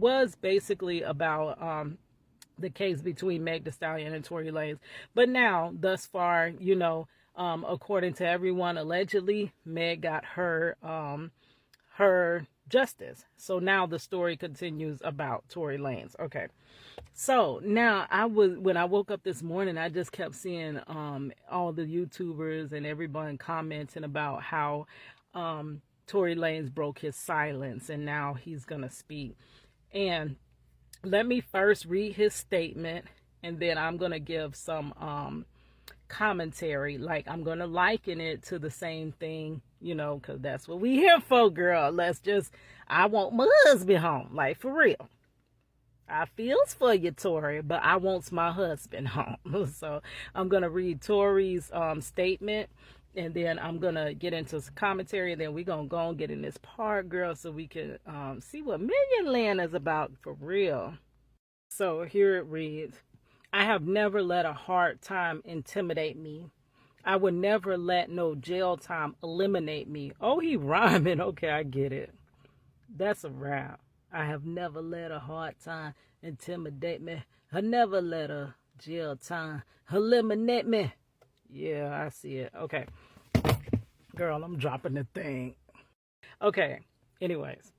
was basically about the case between Meg Thee Stallion and Tory Lanez. But now, thus far, according to everyone, allegedly, Meg got her justice. So now the story continues about Tory Lanez. Okay. So now when I woke up this morning, I just kept seeing all the YouTubers and everyone commenting about how Tory Lanez broke his silence and now he's gonna speak. And let me first read his statement, and then I'm gonna give some commentary. Like, I'm gonna liken it to the same thing, because that's what we here for, girl. I want my husband home, like, for real. I feels for you, Tory, but I wants my husband home. So I'm going to read Tory's statement, and then I'm going to get into some commentary, and then we're going to go and get in this part, girl, so we can see what Million Land is about for real. So here it reads, I have never let a hard time intimidate me. I would never let no jail time eliminate me. Oh, he rhyming. Okay, I get it. That's a rap. I have never let a hard time intimidate me. I never let a jail time eliminate me. Yeah, I see it. Okay. Girl, I'm dropping the thing. Okay. Anyways.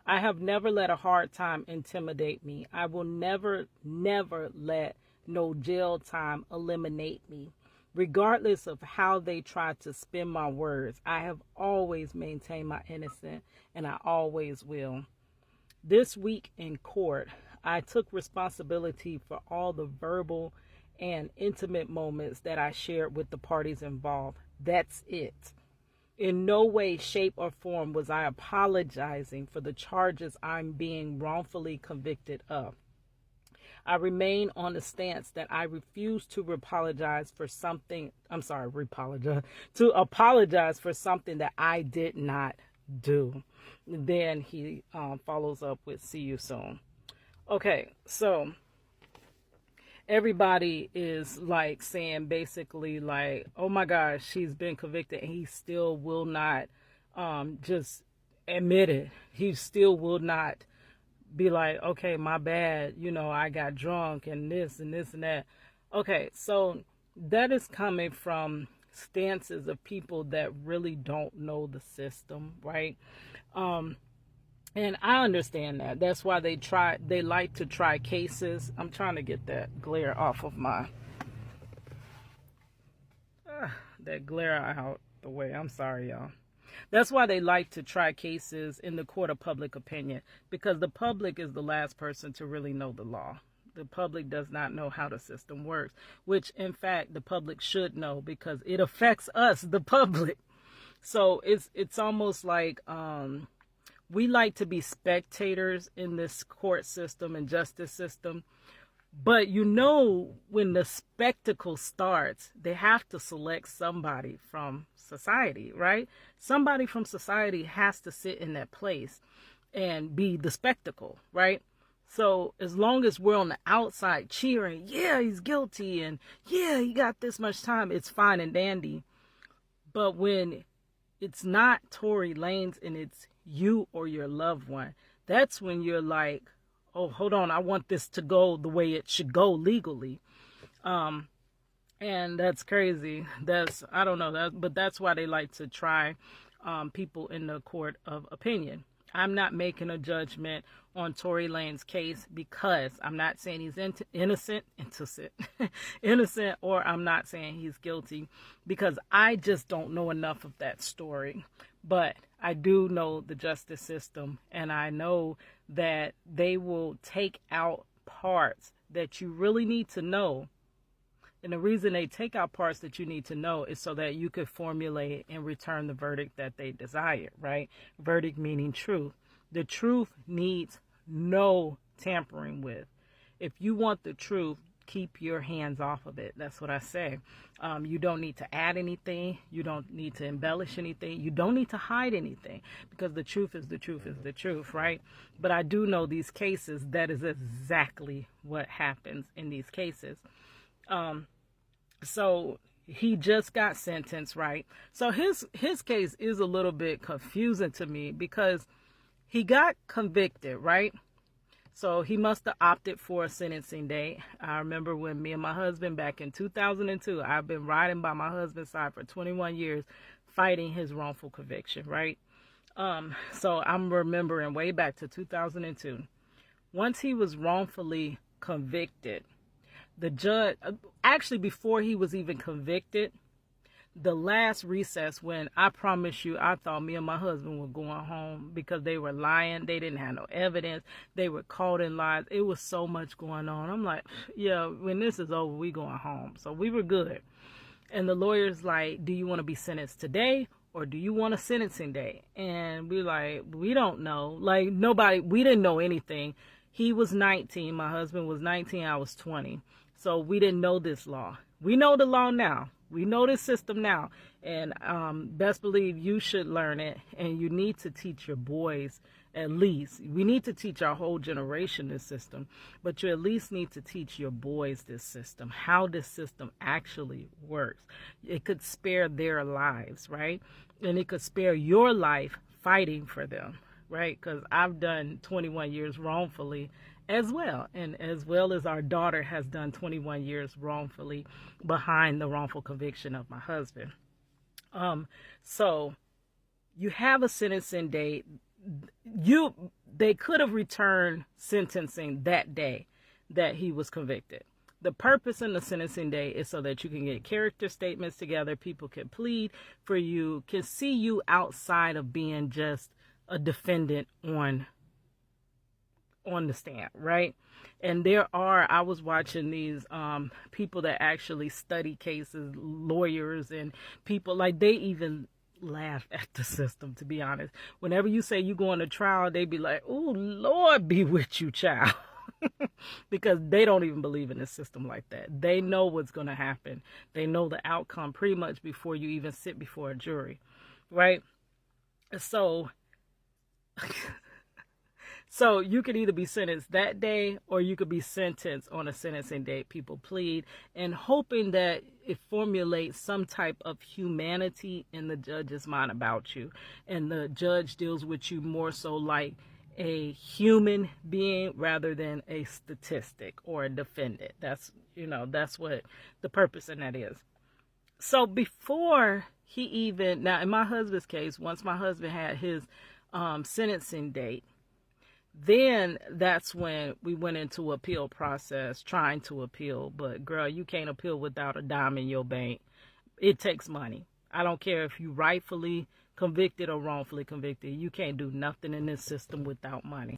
I have never let a hard time intimidate me. I will never let no jail time eliminate me. Regardless of how they try to spin my words, I have always maintained my innocence, and I always will. This week in court, I took responsibility for all the verbal and intimate moments that I shared with the parties involved. That's it. In no way, shape, or form was I apologizing for the charges I'm being wrongfully convicted of. I remain on the stance that I refuse to apologize for something for something that I did not do. Then he follows up with, see you soon. Okay, so everybody is like saying basically like, oh my gosh, she's been convicted, and he still will not just admit it. He still will not be like, okay, my bad, I got drunk and this and this and that. Okay, so that is coming from stances of people that really don't know the system, right? And I understand that. That's why they like to try cases. I'm trying to get that glare off of that glare out the way. I'm sorry, y'all. That's why they like to try cases in the court of public opinion, because the public is the last person to really know the law. The public does not know how the system works, which in fact the public should know, because it affects us, the public. So it's almost like we like to be spectators in this court system and justice system. But when the spectacle starts, they have to select somebody from society, right? Somebody from society has to sit in that place and be the spectacle, right? So as long as we're on the outside cheering, yeah, he's guilty, and yeah, he got this much time, it's fine and dandy. But when it's not Tory Lanez and it's you or your loved one, that's when you're like, oh, hold on, I want this to go the way it should go legally. And that's crazy. I don't know, but that's why they like to try people in the court of opinion. I'm not making a judgment on Tory Lanez's case, because I'm not saying he's innocent, or I'm not saying he's guilty, because I just don't know enough of that story. But I do know the justice system, and I know that they will take out parts that you really need to know. And the reason they take out parts that you need to know is so that you could formulate and return the verdict that they desire, right? Verdict meaning truth. The truth needs no tampering with. If you want the truth, keep your hands off of it. That's what I say. You don't need to add anything. You don't need to embellish anything. You don't need to hide anything, because the truth is the truth is the truth, right? But I do know these cases, that is exactly what happens in these cases. So he just got sentenced, right? So his case is a little bit confusing to me, because He got convicted, right? So he must have opted for a sentencing date. I remember when me and my husband back in 2002, I've been riding by my husband's side for 21 years fighting his wrongful conviction, right? So I'm remembering way back to 2002. Once he was wrongfully convicted, the judge, actually before he was even convicted, the last recess, when I promise you, I thought me and my husband were going home because they were lying. They didn't have no evidence. They were caught in lies. It was so much going on. I'm like, yeah, when this is over, we going home. So we were good. And the lawyer's like, do you want to be sentenced today or do you want a sentencing day? And we're like, we don't know. Like nobody, we didn't know anything. He was 19. My husband was 19. I was 20. So we didn't know this law. We know the law now. We know this system now, and best believe you should learn it, and you need to teach your boys at least. We need to teach our whole generation this system, but you at least need to teach your boys this system, how this system actually works. It could spare their lives, right? And it could spare your life fighting for them, right? Because I've done 21 years wrongfully as well, and as well as our daughter has done 21 years wrongfully behind the wrongful conviction of my husband. So you have a sentencing date. They could have returned sentencing that day that he was convicted. The purpose in the sentencing day is so that you can get character statements together, people can plead for you, can see you outside of being just a defendant on the stand, right? And I was watching these people that actually study cases, lawyers and people, like they even laugh at the system, to be honest. Whenever you say you going to trial, they be like, oh, Lord be with you, child. Because they don't even believe in the system like that. They know what's going to happen. They know the outcome pretty much before you even sit before a jury, right? So So you could either be sentenced that day or you could be sentenced on a sentencing date. People plead and hoping that it formulates some type of humanity in the judge's mind about you. And the judge deals with you more so like a human being rather than a statistic or a defendant. That's what the purpose in that is. So before now in my husband's case, once my husband had his sentencing date, then that's when we went into appeal process, trying to appeal. But girl, you can't appeal without a dime in your bank. It takes money. I don't care if you rightfully convicted or wrongfully convicted. You can't do nothing in this system without money.